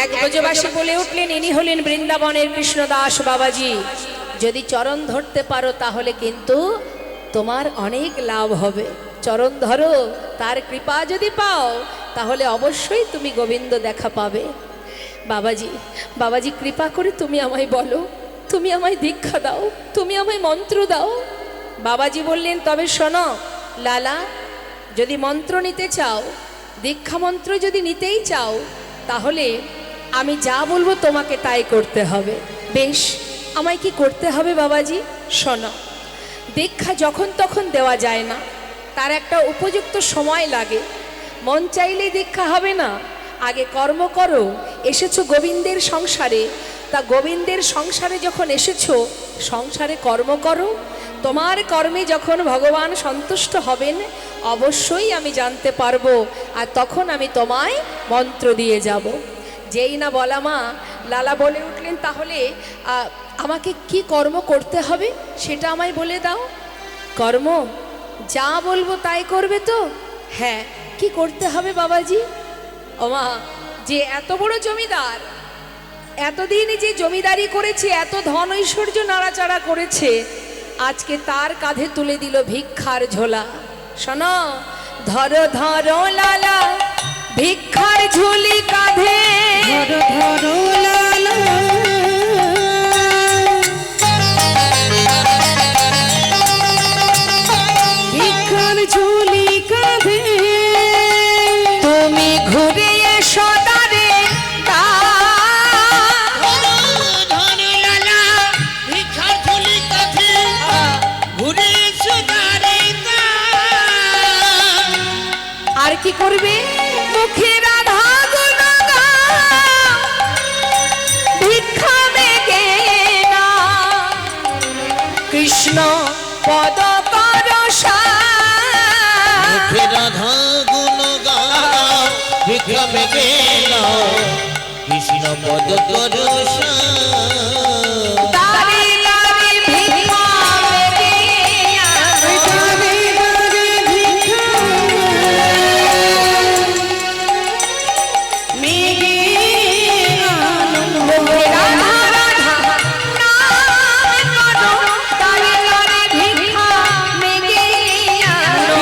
এক ব্রজবাসী বলে উঠলেন, ইনি হলেন বৃন্দাবনের কৃষ্ণদাস বাবাজি। যদি চরণ ধরতে পারো তাহলে কিন্তু তোমার অনেক লাভ হবে। চরণ ধরো, তার কৃপা যদি পাও তাহলে অবশ্যই তুমি গোবিন্দ দেখা পাবে। বাবাজি, বাবাজি কৃপা করে তুমি আমায় বলো, তুমি আমায় দীক্ষা দাও, তুমি আমায় মন্ত্র দাও। বাবাজি বললেন, তবে শোনো লালা, যদি মন্ত্র নিতে চাও, দীক্ষা মন্ত্র যদি নিতেই চাও, তাহলে আমি যা বলবো তোমাকে তাই করতে হবে। বেশ, আমায় কি করতে হবে বাবাজি? শোনো, দীক্ষা যখন তখন দেওয়া যায় না, তার একটা উপযুক্ত সময় লাগে। মন চাইলে দীক্ষা হবে না, আগে কর্ম করো। এসেছো গোবিন্দের সংসারে, তা গোবিন্দের সংসারে যখন এসেছো, সংসারে কর্ম করো। তোমার কর্মে যখন ভগবান সন্তুষ্ট হবেন অবশ্যই আমি জানতে পারবো, আর তখন আমি তোমায় মন্ত্র দিয়ে যাব। যেই না বলা মা, লালা বলে উঠলেন, তাহলে আমাকে কি কর্ম করতে হবে সেটা আমায় বলে দাও। কর্ম যা বলবো তাই করবে তো? হ্যাঁ, কি করতে হবে বাবাজি? ওমা, যে এত বড় জমিদার, এতদিন যে জমিদারি করেছে, এত ধন ঐশ্বর্য নাড়াচাড়া করেছে, আজকে তার কাঁধে তুলে দিল ভিক্ষার ঝোলা। শোনো, ধরো ধরো লালা ভিক্ষার ঝুলি কাঁধে, ধরো ধরো লালা ভিক্ষার ঝুলি কাঁধে, তুমি ঘুরে এসো দ্বারে আর কি করবে? মুখে রাধা গুণ গাও, ভিক্ষা মেগে না, কৃষ্ণ পদ কর মুখে রাধা গুণ গাও, ভিক্ষা মেগে নাও, কৃষ্ণ পদ করো দাঁড়ে দাঁড়ে ভিক্ষা মেগে দাঁড়ে দাঁড়ে ভিক্ষা মেঘে আনন্দ। মুখে রাধা রাধা নাম করো, দাঁড়ে দাঁড়ে ভিক্ষা মেগে আনো।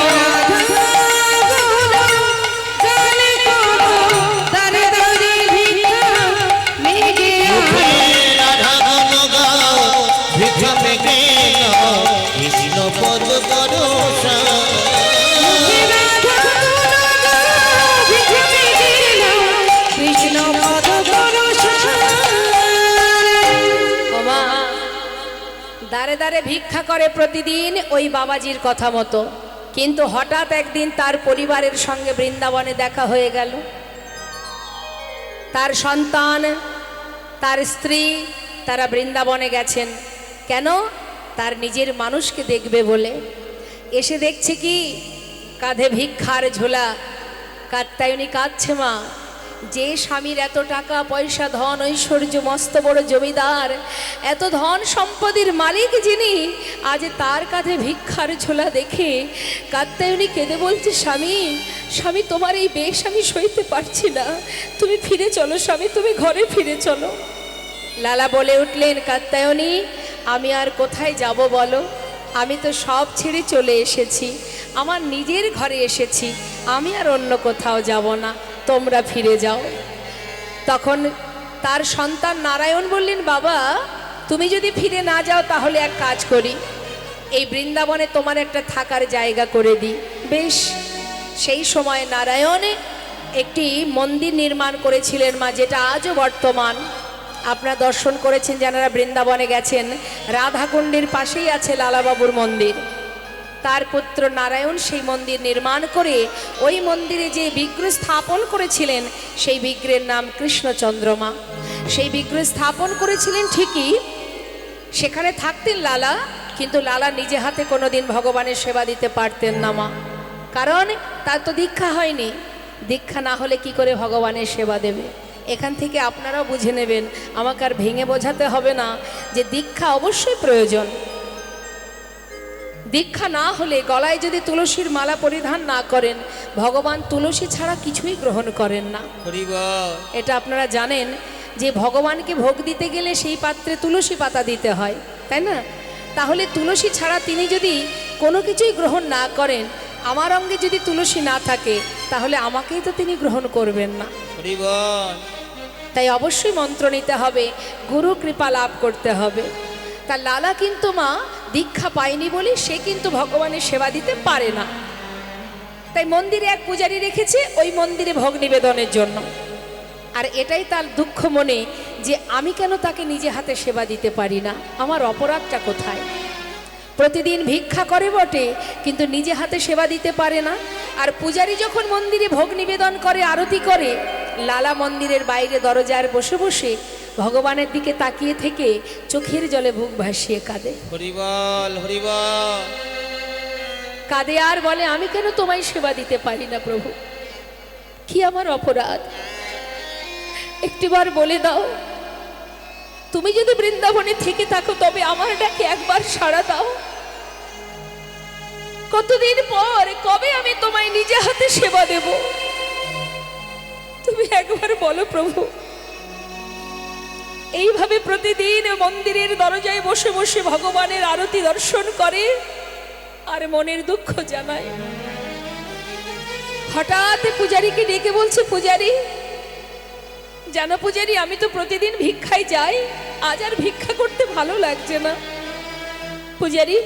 দাঁড়ে দাঁড়ে ভিক্ষা মেঘে মুখে রাধা গুণ গাও, ভিক্ষা মেগে নাও, কৃষ্ণ পদ করো কৃষ্ণ পদ করো ওমা, দাঁড়ে দাঁড়ে ভিক্ষা করে প্রতিদিন ওই বাবাজির কথা মতো। কিন্তু হঠাৎ একদিন তার পরিবারের সঙ্গে বৃন্দাবনে দেখা হয়ে গেল। তার সন্তান, তার স্ত্রী, তারা বৃন্দাবনে গেছেন। কেন? তার নিজের মানুষকে দেখবে বলে। এসে দেখছে কি, কাঁধে ভিক্ষার ঝোলা। কাত্যায়নী কাঁদছে মা, যে স্বামীর এত টাকা পয়সা, ধন ঐশ্বর্য, মস্ত বড় জমিদার, এত ধন সম্পদের মালিক যিনি, আজ তার কাঁধে ভিক্ষার ঝোলা দেখে কাত্যায়নী কেঁদে বলছে, স্বামী স্বামী, তোমার এই বেশ আমি সইতে পারছি না, তুমি ফিরে চলো স্বামী, তুমি ঘরে ফিরে চলো। লালা বলে উঠলেন, কাত্যায়নী আমি আর কোথায় যাব বলো? আমি তো সব ছেড়ে চলে এসেছি, আমার নিজের ঘরে এসেছি, আমি আর অন্য কোথাও যাব না, তোমরা ফিরে যাও। তখন তার সন্তান নারায়ণ বললেন, বাবা তুমি যদি ফিরে না যাও তাহলে এক কাজ করি, এই বৃন্দাবনে তোমার একটা থাকার জায়গা করে দিই। বেশ, সেই সময় নারায়ণ একটি মন্দির নির্মাণ করেছিলেন মা, যেটা আজও বর্তমান। আপনারা দর্শন করেছেন যারা বৃন্দাবনে গেছেন, রাধাকুণ্ডের পাশেই আছে লালাবাবুর মন্দির। তার পুত্র নারায়ণ সেই মন্দির নির্মাণ করে ওই মন্দিরে যে বিগ্রহ স্থাপন করেছিলেন, সেই বিগ্রহের নাম কৃষ্ণচন্দ্রমা। সেই বিগ্রহ স্থাপন করেছিলেন ঠিকই, সেখানে থাকতেন লালা, কিন্তু লালা নিজে হাতে কোনোদিন ভগবানের সেবা দিতে পারতেন না মা, কারণ তার তো দীক্ষা হয়নি। দীক্ষা না হলে কি করে ভগবানের সেবা দেবে? এখান থেকে আপনারাও বুঝে নেবেন, আমাকে আর ভেঙে বোঝাতে হবে না যে দীক্ষা অবশ্যই প্রয়োজন। দীক্ষা না হলে গলায় যদি তুলসীর মালা পরিধান না করেন, ভগবান তুলসী ছাড়া কিছুই গ্রহণ করেন না। হরি বল। এটা আপনারা জানেন যে ভগবানকে ভোগ দিতে গেলে সেই পাত্রে তুলসী পাতা দিতে হয়, তাই না? তাহলে তুলসী ছাড়া তিনি যদি কোনো কিছুই গ্রহণ না করেন, আমার অঙ্গে যদি তুলসী না থাকে, তাহলে আমাকেই তো তিনি গ্রহণ করবেন না। হরি বল। তাই অবশ্যই মন্ত্র নিতে হবে, গুরু কৃপা লাভ করতে হবে। তা লালা কিন্তু মা দীক্ষা পায়নি বলে সে কিন্তু ভগবানের সেবা দিতে পারে না। তাই মন্দিরে এক পূজারী রেখেছে ওই মন্দিরে ভোগ নিবেদনের জন্য। আর এটাই তার দুঃখ মনে যে আমি কেন তাকে নিজে হাতে সেবা দিতে পারি না, আমার অপরাধটা কোথায়? প্রতিদিন ভিক্ষা করে বটে, কিন্তু নিজে হাতে সেবা দিতে পারে না। আর পূজারী যখন মন্দিরে ভোগ নিবেদন করে, আরতি করে, লালা মন্দিরের বাইরে দরজায় বসে বসে ভগবানের দিকে তাকিয়ে থেকে চোখের জলে বুক ভাসিয়ে কাঁদে। হরি বল, হরি বল। কাঁদে আর বলে, আমি কেন তোমায় সেবা দিতে পারি না প্রভু? কি আমার অপরাধ? একটিবার বলে দাও। তুমি যদি বৃন্দাবনে থেকে থাকো তবে আমার ডাকে একবার সাড়া দাও। কতদিন পর, কবে আমি তোমায় নিজে হাতে সেবা দেব? তুমি একবার বলো প্রভু। এইভাবে প্রতিদিন মন্দিরের দরজায় বসে বসে ভগবানের আরতি দর্শন করে আর মনের দুঃখ জানায়। হঠাৎ পূজারীকে ডেকে বলছে, পূজারী জানো পূজারী, আমি তো প্রতিদিন ভিক্ষায় যাই, আজ আর ভিক্ষা করতে ভালো লাগছে না। পূজারী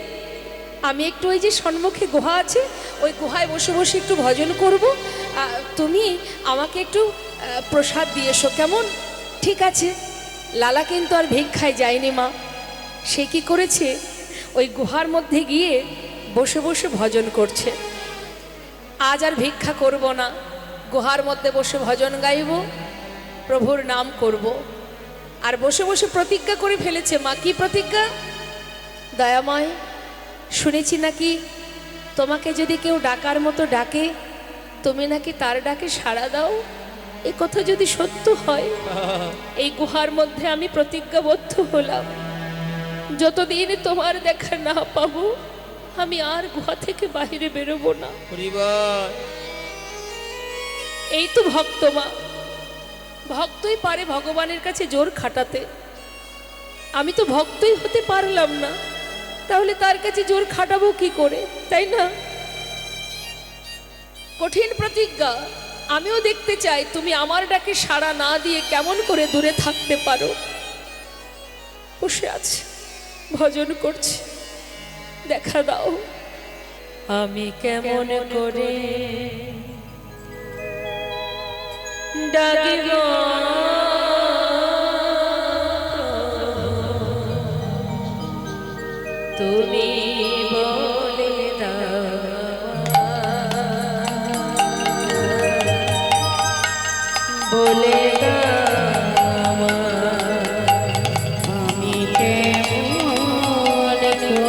আমি একটু ওই যে সম্মুখে গুহা আছে, ওই গুহায় বসে বসে একটু ভজন করব, তুমি আমাকে একটু প্রসাদ দিয়ে এসো, কেমন? ঠিক আছে। লালা কিন্তু আর ভিক্ষায় যায়নি মা। সে কি করেছে, ওই গুহার মধ্যে গিয়ে বসে বসে ভজন করছে। আজ আর ভিক্ষা করব না, গুহার মধ্যে বসে ভজন গাইব, প্রভুর নাম করব। আর বসে বসে প্রতিজ্ঞা করে ফেলেছে। মা কি প্রতিজ্ঞা? দয়াময়, শুনেছি নাকি তোমাকে যদি কেউ ডাকার মতো ডাকে, তুমি নাকি তার ডাকে সাড়া দাও। এ কথা যদি সত্য হয়, এই গুহার মধ্যে আমি প্রতিজ্ঞাবদ্ধ হলাম, যতদিন তোমার দেখা না পাবো আমি আর গুহা থেকে বাইরে বেরোবো না। এই তো ভক্ত মা, ভক্তই পারে ভগবানের কাছে জোর খাটাতে। আমি তো ভক্তই হতে পারলাম না, তাহলে তার কাছে জোর খাটাবো কি করে, তাই না? কঠিন প্রতিজ্ঞা। আমিও দেখতে চাই তুমি আমার ডাকে সাড়া না দিয়ে কেমন করে দূরে থাকতে পারো। বসে আছে, ভজন করছে, দেখা দাও আমি কেমন করে ডাকিব তুমি বলে দাও, বলে দাও আমি কেমন করে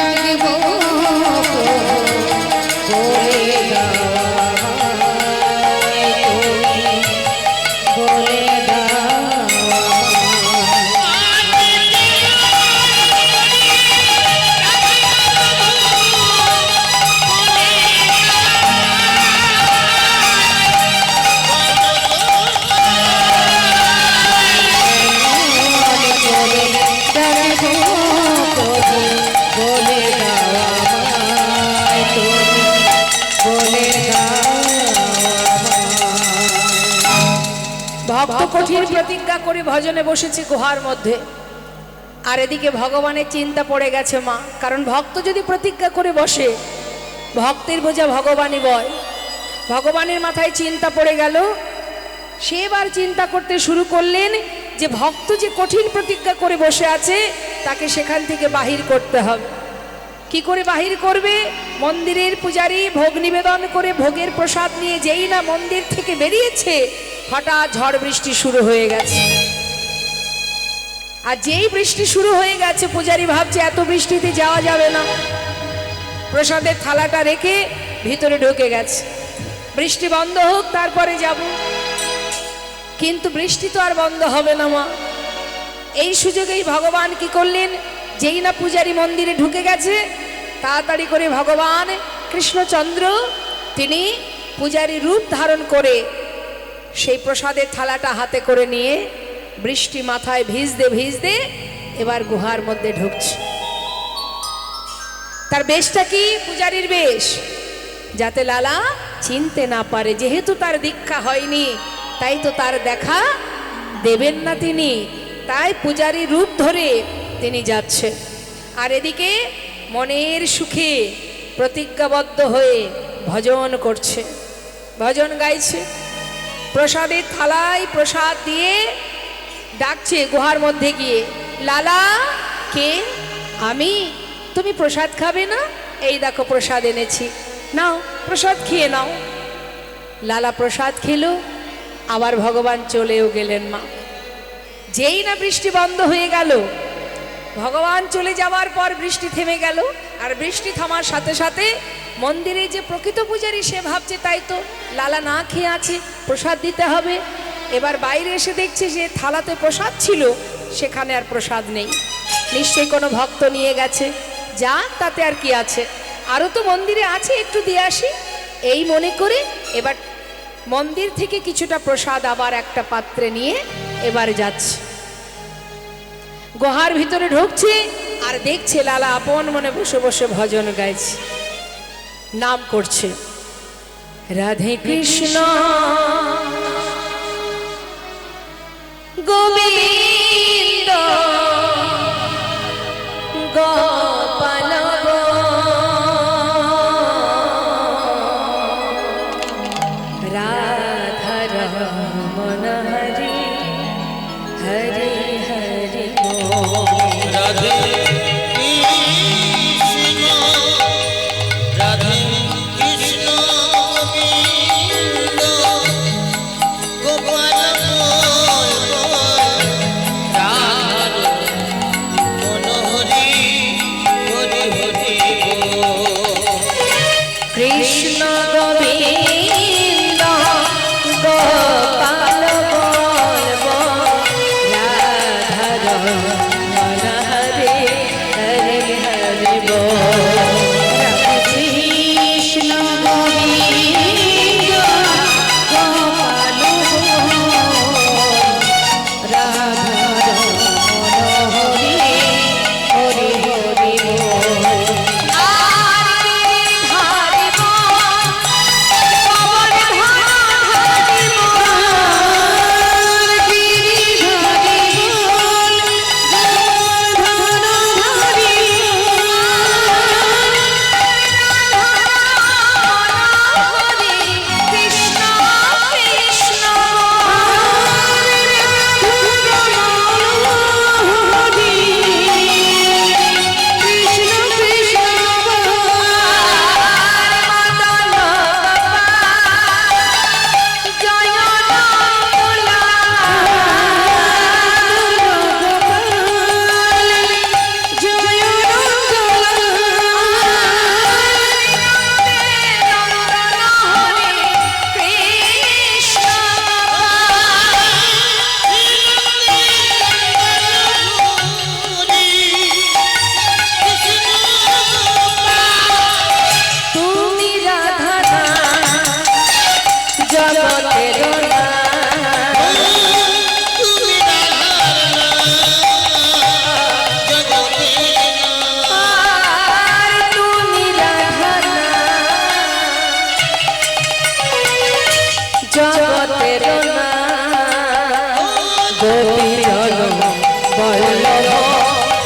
ডাকবো বলে দাও আমায় তুমি, বলে দাও ভক্ত কঠিন প্রতিজ্ঞা করে ভজনে বসেছে গুহার মধ্যে, আর এদিকে ভগবানের চিন্তা পড়ে গেছে মা। কারণ ভক্ত যদি প্রতিজ্ঞা করে বসে, ভক্তের বোঝা ভগবানই বয়। ভগবানের মাথায় চিন্তা পড়ে গেল। সে এবার চিন্তা করতে শুরু করলেন যে ভক্ত যে কঠিন প্রতিজ্ঞা করে বসে আছে, তাকে সেখান থেকে বাহির করতে হবে। কি করে বাহির করবে? মন্দিরের পূজারী ভোগ নিবেদন করে ভোগের প্রসাদ নিয়ে যেই না মন্দির থেকে বেরিয়েছে, হঠাৎ ঝড় বৃষ্টি শুরু হয়ে গেছে। আর যেই বৃষ্টি শুরু হয়ে গেছে, পূজারী ভাবছে এত বৃষ্টিতে যাওয়া যাবে না, প্রসাদের থালাটা রেখে ভিতরে ঢুকে গেছে, বৃষ্টি বন্ধ হোক তারপরে যাব। কিন্তু বৃষ্টি তো আর বন্ধ হবে না মা। এই সুযোগেই ভগবান কি করলেন, যেই না পূজারী মন্দিরে ঢুকে গেছে, তাড়াতাড়ি করে ভগবান কৃষ্ণচন্দ্র তিনি পূজারী রূপ ধারণ করে সেই প্রসাদের থালাটা হাতে করে নিয়ে বৃষ্টি মাথায় ভিজতে ভিজতে এবার গুহার মধ্যে ঢুকছে। তার বেশটা কি? পূজারীর বেশ, যাতে লালা চিনতে না পারে। যেহেতু তার দীক্ষা হয়নি, তাই তো তার দেখা দেবেন না তিনি, তাই পূজারী রূপ ধরে তিনি যাচ্ছে। আর এদিকে মনের সুখে প্রতিজ্ঞাবদ্ধ হয়ে ভজন করছে, ভজন গাইছে, প্রসাদের থালায় প্রসাদ দিয়ে ডাকছে গুহার মধ্যে গিয়ে, লালা কে? আমি। তুমি প্রসাদ খাবে না? এই দেখো প্রসাদ এনেছি, নাও প্রসাদ খেয়ে নাও। লালা প্রসাদ খেলো, আবার ভগবান চলেও গেলেন মা। যেই না বৃষ্টি বন্ধ হয়ে গেল, ভগবান চলে যাওয়ার পর বৃষ্টি থেমে গেল। আর বৃষ্টি থামার সাথে সাথে মন্দিরে যে প্রকৃত পূজারী সে ভাবছে তাই তো লালা না খেয়ে আছে, প্রসাদ দিতে হবে। এবার বাইরে এসে দেখছে যে থালাতে প্রসাদ ছিল, সেখানে আর প্রসাদ নেই। নিশ্চয়ই কোনো ভক্ত নিয়ে গেছে, যা তাতে আর কি আছে, আরও তো মন্দিরে আছে, একটু দিয়ে আসি। এই মনে করে এবার মন্দির থেকে কিছুটা প্রসাদ আবার একটা পাত্রে নিয়ে এবার যাচ্ছে, গুহার ভিতরে ঢুকছে। আর দেখছে লালা আপন মনে বসে বসে ভজন গাইছে, নাম করছে, রাধে কৃষ্ণ গোবিন্দ গোপাল রাধা রমণ হরি হরি হরি রাধে কৃষ্ণ, রাধে কৃষ্ণ গোবিন্দ গোপাল রাধা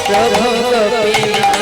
প্রভু গোপীনাথ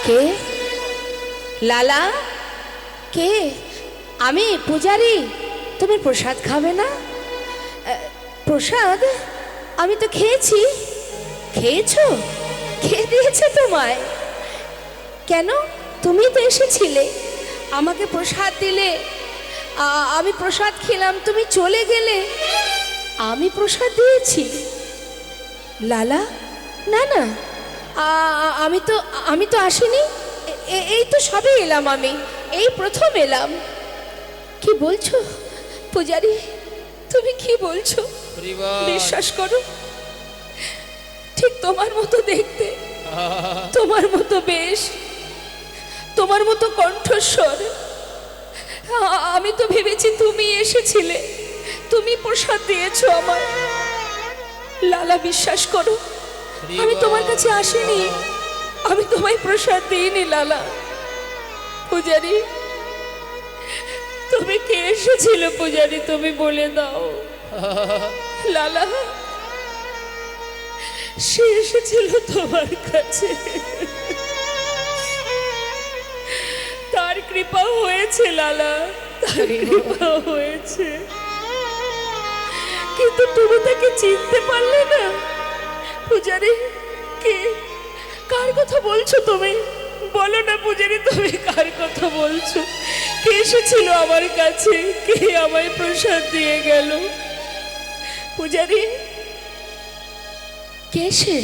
কে? লালা কে? আমি পূজারি। তুমি প্রসাদ খাবে না? প্রসাদ আমি তো খেয়েছি। খেয়েছো? খেয়ে দিয়েছে তোমায়? কেন? তুমি তো এসেছিলে, আমাকে প্রসাদ দিলে, আমি প্রসাদ খেলাম, তুমি চলে গেলে, আমি প্রসাদ দিয়েছি? লালা না না, আমি তো আসিনি, এই তো সবে এলাম, আমি এই প্রথম এলাম। কি বলছো পূজারি? তুমি কি বলছো? বিশ্বাস করো, ঠিক তোমার মতো দেখতে, তোমার মতো বেশ, তোমার মতো কণ্ঠস্বর। আমি তো ভেবেছি তুমি এসেছিলে, তুমি প্রসাদ দিয়েছো আমার। লালা বিশ্বাস করো, আমি তোমার কাছে আসিনি, আমি তোমায় প্রসাদ দিইনি লালা। পূজারি তুমি কে এসেছিল? পূজারি তুমি বলে দাও। লালা সে এসেছিল তোমার কাছে, তার কৃপা হয়েছে লালা, তার কৃপা হয়েছে, কিন্তু তুমি তাকে চিনতে পারলে না। পূজারি কে? কার কথা বলছো তুমি? বলো না পূজারি, তুমি কার কথা বলছো? কে এসেছিল আমার কাছে? কে আমায় প্রসাদ দিয়ে গেল? পূজারি কে সে?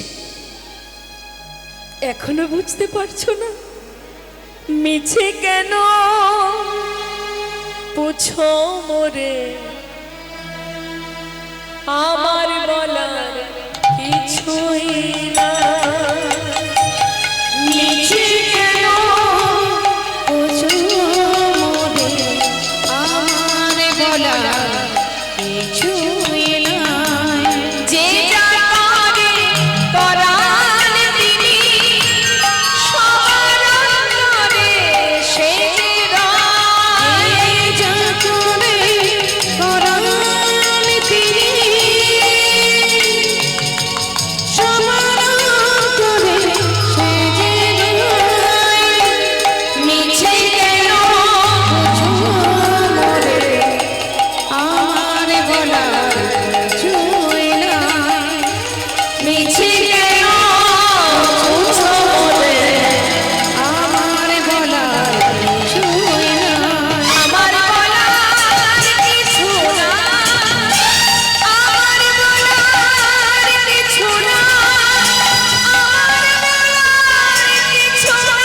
এখনো বুঝতে পারছো না? মিছে কেন পুছো মোরে, আমার বলার কিছুই না। মিছে কেন পুছো মোরে, আমার বলার কিছুই নাই। যে যারে পরাণ তিনি সবার অন্তরে সে রয়। যে যারে পরাণ তিনি সবার অন্তরে সে যে রয়। মিছে কেন পুছো মোরে, আমার বলার কিছুই নাই। মিছে কেন পুছো মোরে, আমার বলার কিছুই নাই। আমার বলার কিছু না, আমার বলার কিছু না, আমার বলার কিছু না।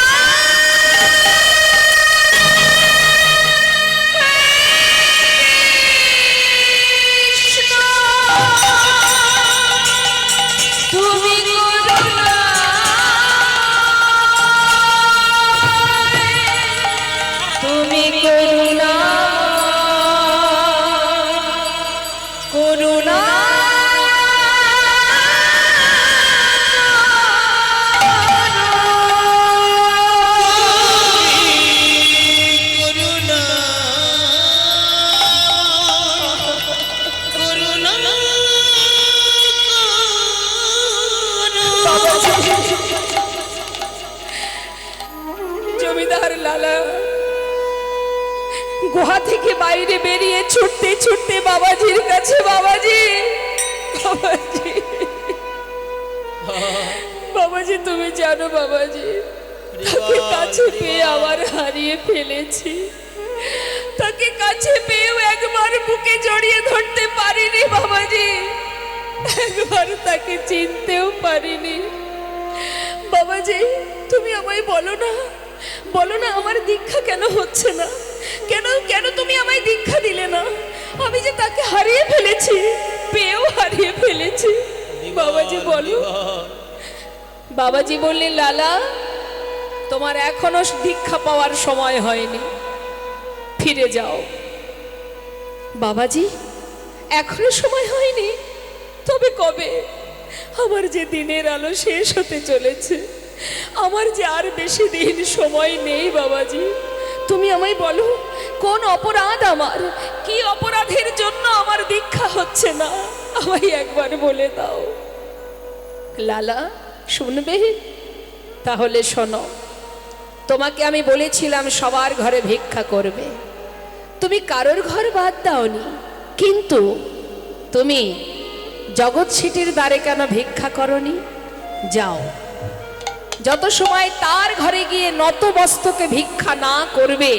কৃষ্ণ তুমি করুণা, তুমি করুণা, করুণা করুণা করুণা জমিদার লালা গুহা থেকে বাইরে বেরিয়ে ছুটতে ছুটতে বাবাজির কাছে, বাবাজি বাবাজি বাবাজি, তুমি জানো বাবাজি, তাকে কাছে পেয়ে আবার হারিয়ে ফেলেছি। তাকে কাছে পেয়েও একবার বুকে জড়িয়ে ধরতে পারিনি বাবাজি, একবার তাকে চিনতেও পারিনি। বাবাজি, তুমি আমায় বলো না, বলো না আমার দীক্ষা কেন হচ্ছে না? কেন কেন তুমি আমায় দীক্ষা দিলে না? আমি যে তাকে হারিয়ে ফেলেছি, পেয়েও হারিয়ে ফেলেছি। বাবাজি বলো। বাবাজি বললেন, লালা, তোমার এখনো দীক্ষা পাওয়ার সময় হয়নি, ফিরে যাও। বাবাজি, এখনো সময় হয়নি? তবে কবে? আমার যে দিনের আলো শেষ হতে চলেছে, আমার যে আর বেশি দিন সময় নেই। বাবাজি, তুমি আমায় বলো, কোন অপরাধ আমার, কি অপরাধের জন্য আমার দীক্ষা হচ্ছে না? আমায় একবার বলে দাও। লালা, শুনবে? তাহলে শোনো, তোমাকে আমি বলেছিলাম সবার ঘরে ভিক্ষা করবে, তুমি কারোর ঘর বাদ দাওনি, কিন্তু তুমি জগৎ শেঠের দ্বারে কেন ভিক্ষা করনি? যাও, যত সময় তার ঘরে গিয়ে নত মস্তকে ভিক্ষা না করবে,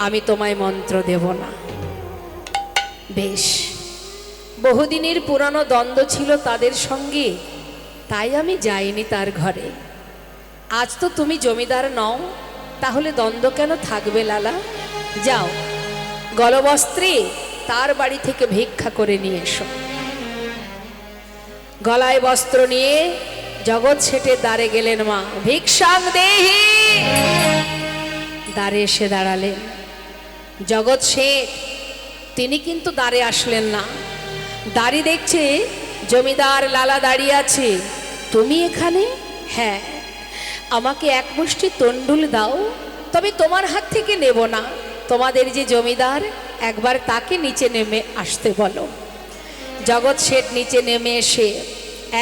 আমি তোমায় মন্ত্র দেব না। বেশ, বহুদিনের পুরানো দ্বন্দ্ব ছিল তাদের সঙ্গে, তাই আমি যাইনি তার ঘরে। আজ তো তুমি জমিদার নও, তাহলে দ্বন্দ্ব কেন থাকবে? লালা, যাও, গলবস্ত্রে তার বাড়ি থেকে ভিক্ষা করে নিয়ে এসো। গলায় বস্ত্র নিয়ে জগৎ শেঠের দ্বারে গেলেন মা। ভিক্ষাং দেহি। দ্বারে এসে দাঁড়ালেন জগৎ শেঠ। তিনি কিন্তু দ্বারে আসলেন না, দাঁড়িয়ে দেখছে জমিদার লালা দাঁড়িয়ে আছে। তুমি এখানে? হ্যাঁ। আমাকে এক মুষ্টি তন্ডুল দাও, তবে তোমার হাত থেকে নেব না। তোমাদের যে জমিদার, একবার তাকে নিচে নেমে আসতে বলো। জগৎ শেঠ নিচে নেমে এসে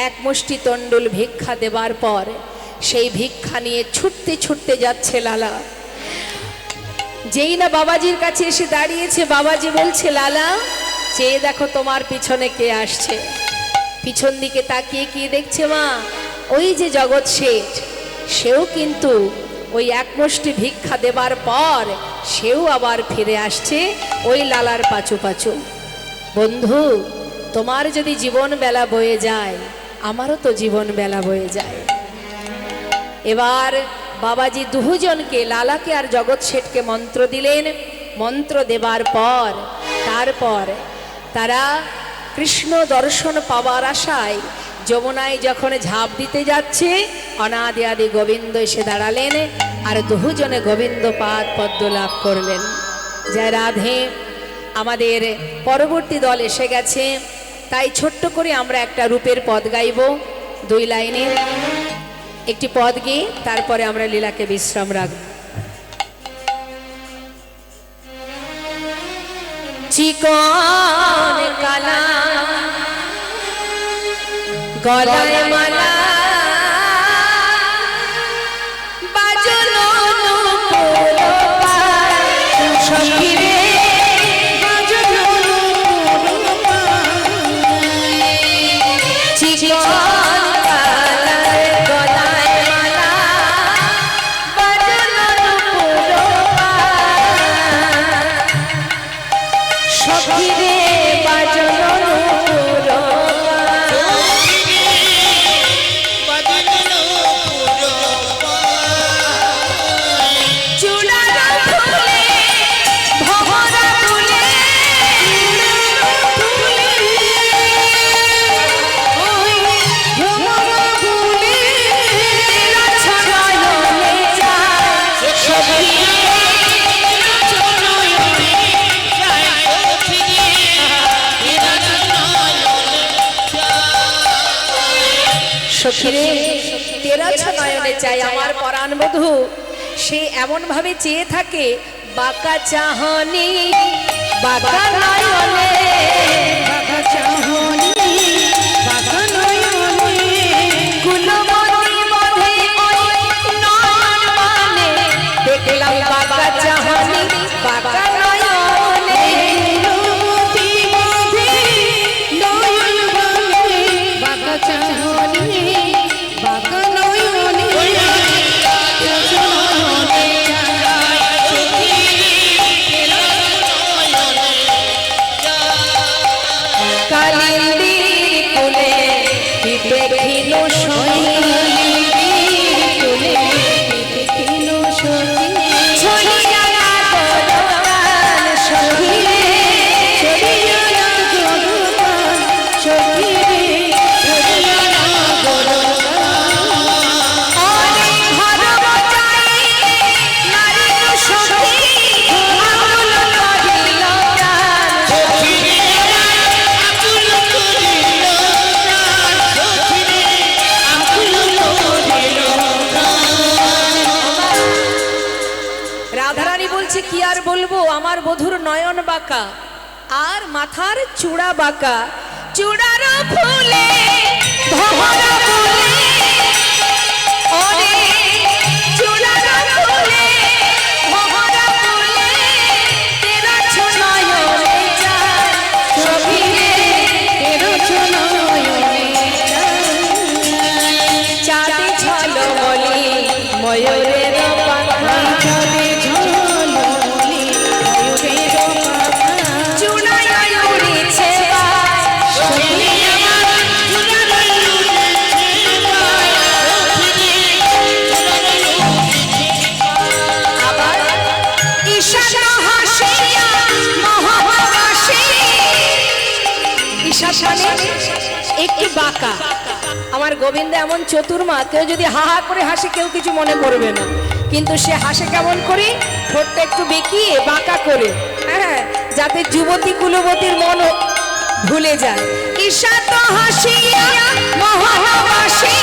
এক মুষ্টি তন্ডুল ভিক্ষা দেবার পর সেই ভিক্ষা নিয়ে ছুটতে ছুটতে যাচ্ছে লালা। যেই না বাবাজির কাছে এসে দাঁড়িয়েছে, বাবাজি বলছে, লালা, চেয়ে দেখো তোমার পিছনে কে আসছে। পিছন দিকে তাকিয়ে কি দেখছে মা? ওই যে জগৎ শেঠ, সেও কিন্তু ওই এক মুষ্টি ভিক্ষা দেবার পর সেও আবার ফিরে আসছে ওই লালার পাচু পাচু। বন্ধু, তোমার যদি জীবন বেলা বয়ে যায়, আমারও তো জীবন বেলা বয়ে যায়। এবার বাবাজি দুজনকে, লালাকে আর জগৎ শেঠকে মন্ত্র দিলেন। মন্ত্র দেবার পর তারপর তারা কৃষ্ণ দর্শন পাওয়ার আশায় যমুনায় যখন ঝাঁপ দিতে যাচ্ছে, অনাদি আদি গোবিন্দ এসে দাঁড়ালেন আর দুজনে গোবিন্দ পাদ পদ্ম লাভ করলেন। জয় রাধে। আমাদের পরবর্তী দল এসে গেছে, তাই ছোট্ট করে আমরা একটা রূপের পদ গাইব। 2 লাইনের একটি পদ গেয়ে তারপরে আমরা লীলাকে বিশ্রাম রাখব। চিকন কালা গলায় মালা, বাজলো নূপুর পায়, সখী রে বাজলো নূপুর পায়। চিকন কালার গলায় মালা, বাজলো নূপুর পায়, সখী রে বাজলো নূপুর সখীরে তেরাছ নয়নে চাই আমার পরাণ বধূ। সে এমন ভাবে চেয়ে থাকে, বাঁকা চাহনি বাঁকা নয়নে, বাঁকা চাহনি বাঁকা নয়নে, কুলমতি মধে ওই নয়ন মানে, দেখলাম বাঁকা চাহনি বাঁকা নয়নে। আমার বধূর নয়ন বাঁকা আর মাথার চূড়া বাঁকা, চূড়ার ফুলে ভরা ফুলে ওরে চূড়ার ফুলে ভরা ফুলে তেরা নয়নে চাঁদ সখী রে তেরো নয়নে চাঁদে ঝলমলি ময়ূরের পাখা চাঁদে ঝলমলি ময়ূরের পাখা চূড়ায় উড়েছে বাজ, সখী আমার চূড়ায় উড়েছে বাজ। আবার ঈশান হাসিয়া মহাভাসী, ঈশান একটু বাঁকা। আমার গোবিন্দ এমন চতুর্মা, কেউ যদি হা হা করে হাসে কেউ কিছু মনে করবে না, কিন্তু সে হাসে কেমন করে, ঠোঁটটা একটু বেঁকিয়ে বাঁকা করে, হ্যাঁ, যাতে যুবতী কুলবতীর মন ভুলে যায়। ঈশা তো হাসিয়া মহাভাসী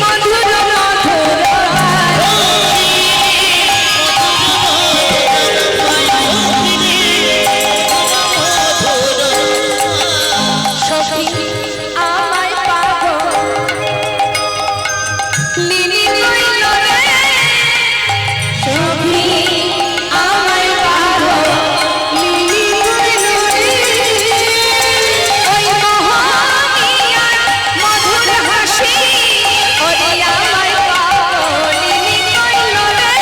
মধুর মধুর সখী আমায় পাগল লিলি কইল রে, সখী আমায় পাগল লিলি কইল রে, ওই মোহনিয়ার মধুর হাসি ওরে আমায় পাগল লিলি কইল রে,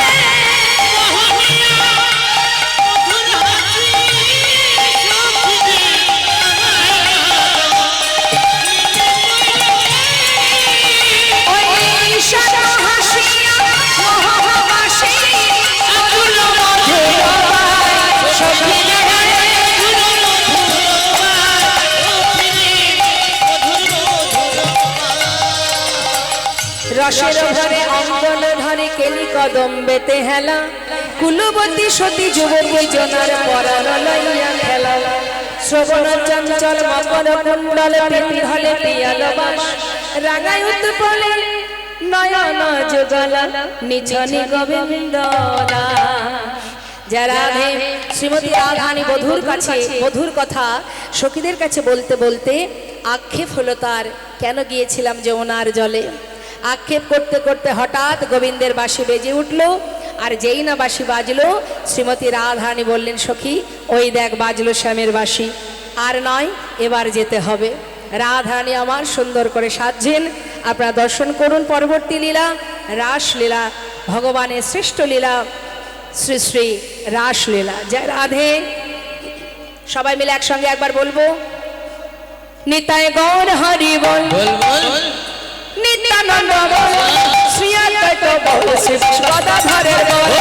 ওই ঈশান হাসিয়া মহাভাসী আকুল মধুর বাজ, সখী রে রসের ঘরে অঙ্গন ধরে কেলি কদম বেতে হেলা, কুলবতী সতী যুবতী জনার পরাণ লইয়া খেলা, শ্রবণ চঞ্চল মকর কুণ্ডল প্রীতি হলে পিয়াল বাস, রাগায় উৎপলে নয়ন যুগলা নিছনি গোবিন্দলা। যারা শ্রীমতী রাধারানী বধূর কাছে বধূর কথা সখীদের কাছে বলতে বলতে আক্ষেপ হলো তার, কেন গিয়েছিলাম যমুনার জলে। আক্ষেপ করতে করতে হঠাৎ গোবিন্দের বাঁশি বেজে উঠল, আর যেই না বাঁশি বাজলো শ্রীমতী রাধারানী বললেন, সখী ওই দেখ বাজলো শ্যামের বাঁশি, আর নয় এবার যেতে হবে। রাধারানী আমার সুন্দর করে সাজছেন, আপনারা দর্শন করুন পরবর্তী লীলা, রাসলীলা, ভগবানের শ্রেষ্ঠ লীলা শ্রী শ্রী রাসলীলা। জয় রাধে। সবাই মিলে একসঙ্গে একবার বলবো, নিতাই গৌর হরি বল, নিত্যানন্দ বল, শ্রী অদ্বৈত বল, শ্রী গদাধরের বল।